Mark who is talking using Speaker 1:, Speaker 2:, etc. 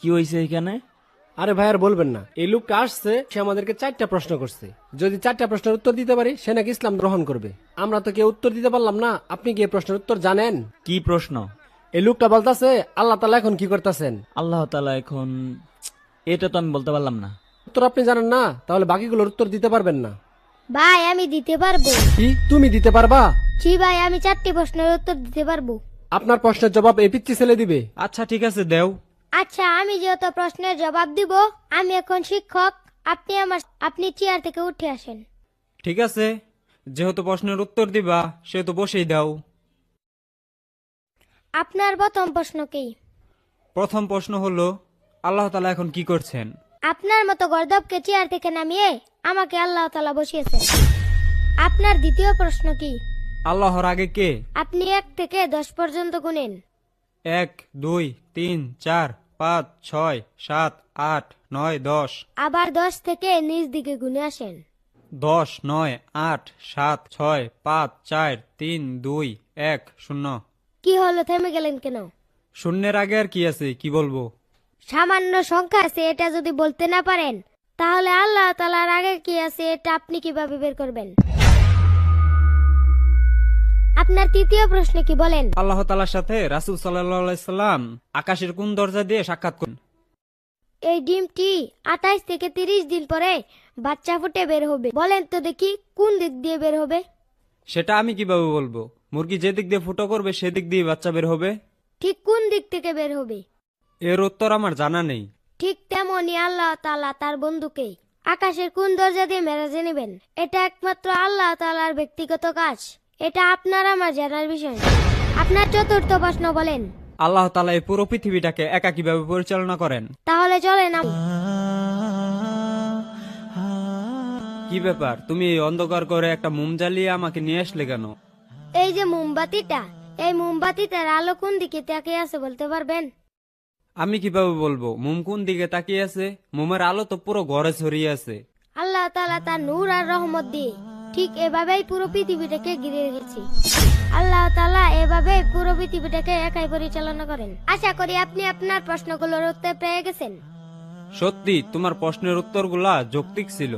Speaker 1: কি হয়েছে এখানে?
Speaker 2: আরে ভাই আর বলবেন না, এই লোকটা আসছে, সে আমাদেরকে 4টা প্রশ্ন করছে। যদি 4টা প্রশ্নের উত্তর দিতে পারি সে নাকি ইসলাম গ্রহণ করবে। আমরা তো কেউ উত্তর দিতে পারলাম না। আপনি কি এই প্রশ্নের উত্তর জানেন?
Speaker 1: কি প্রশ্ন?
Speaker 2: এই লোকটা বলতাছে আল্লাহ তাআলা এখন কি করতেছেন।
Speaker 1: আল্লাহ তাআলা এখন, এটা তো আমি বলতে পারলাম না।
Speaker 2: উত্তর আপনি জানেন না, তাহলে বাকিগুলোর উত্তর দিতে পারবেন না।
Speaker 3: ভাই আমি দিতে পারবো।
Speaker 2: কি তুমি দিতে পারবা?
Speaker 3: জি ভাই, আমি 4টি প্রশ্নের উত্তর দিতে পারবো।
Speaker 2: আপনার প্রশ্নের জবাব এই পিচ্চি ছেলে দিবে।
Speaker 1: আচ্ছা ঠিক আছে, দেও।
Speaker 3: আচ্ছা, আমি যেহেতু প্রশ্নের জবাব দিব, আমি এখন শিক্ষক, আপনি চেয়ার থেকে উঠে আসেন।
Speaker 1: ঠিক আছে, যেহেতু প্রশ্নের উত্তর দিবা সেহেতু বসেই দাও।
Speaker 3: আপনার প্রথম প্রশ্ন কি?
Speaker 1: প্রথম প্রশ্ন হলো, আল্লাহ তাআলা এখন কি করছেন?
Speaker 3: আপনার মতো গর্দবকে চেয়ার থেকে নামিয়ে আমাকে আল্লাহ তাআলা বসিয়েছেন। আপনার দ্বিতীয় প্রশ্ন কি?
Speaker 1: আল্লাহর আগে কে?
Speaker 3: আপনি 1 থেকে 10 পর্যন্ত গুনেন।
Speaker 1: 1 2 3 4 5 6 7 8 9 10।
Speaker 3: আবার 10 থেকে নিচ দিকে গুনে আসেন।
Speaker 1: 10 9 8 7 6 5 4 3 2 1 0।
Speaker 3: কি হলো, থেমে গেলেন কেন?
Speaker 1: শূন্যের আগে আর কি আছে, কি বলবো?
Speaker 3: সামান্য সংখ্যা আছে, এটা যদি বলতে না পারেন তাহলে আল্লাহ তাআলার আগে কি আছে এটা আপনি কিভাবে বের করবেন? আপনার তৃতীয় প্রশ্ন কি বলেন?
Speaker 1: আল্লাহ তাআলার সাথে রাসূল সাল্লাল্লাহু আলাইহি সাল্লাম আকাশের কোন দরজা দিয়ে সাক্ষাৎ করেন?
Speaker 3: এই ডিমটি 28 থেকে 30 দিন পরে বাচ্চা ফুটে বের হবে। বলেন তো দেখি কোন দিক দিয়ে বের হবে?
Speaker 1: সেটা আমি কিভাবে বলবো? মুরগি যে দিক দিয়ে ফুটো করবে সেদিক দিয়ে বাচ্চা বের হবে।
Speaker 3: ঠিক কোন দিক থেকে বের হবে?
Speaker 1: এর উত্তর আমার জানা নেই।
Speaker 3: ঠিক তেমনি আল্লাহ তাআলা তার বন্ধুকে আকাশের কোন দরজা দিয়ে মেরাজে নেবেন, এটা একমাত্র আল্লাহ তাআলার ব্যক্তিগত কাজ। এটা আপনার আমার জানার বিষয় না। আপনার চতুর্থ প্রশ্ন বলেন।
Speaker 1: আল্লাহ তাআলা এই পুরো পৃথিবীটাকে একা কিভাবে পরিচালনা করেন?
Speaker 3: তাহলে চলেন
Speaker 1: কি ব্যাপার, তুমি এই অন্ধকার করে একটা মোম জ্বালিয়ে আমাকে নিয়ে আসলে কেন?
Speaker 3: এই যে মোমবাতিটা, এই মোমবাতিটার আলো কোন দিকে তাকিয়ে আছে বলতে পারবেন?
Speaker 1: আমি কিভাবে বলবো মোম কোন দিকে তাকিয়ে আছে? মোমের আলো তো পুরো ঘরে ছড়িয়ে আছে।
Speaker 3: আল্লাহ তাআলা তার নূর আর রহমত দিয়ে ঠিক এভাবেই পুরো পৃথিবীটাকে ঘিরে রেখেছি। আল্লাহ তাআলা এভাবে পুরো পৃথিবীটাকে একাই পরিচালনা করেন। আশা করি আপনি আপনার প্রশ্নগুলোর উত্তর পেয়ে গেছেন।
Speaker 1: সত্যি তোমার প্রশ্নের উত্তরগুলা যৌক্তিক ছিল।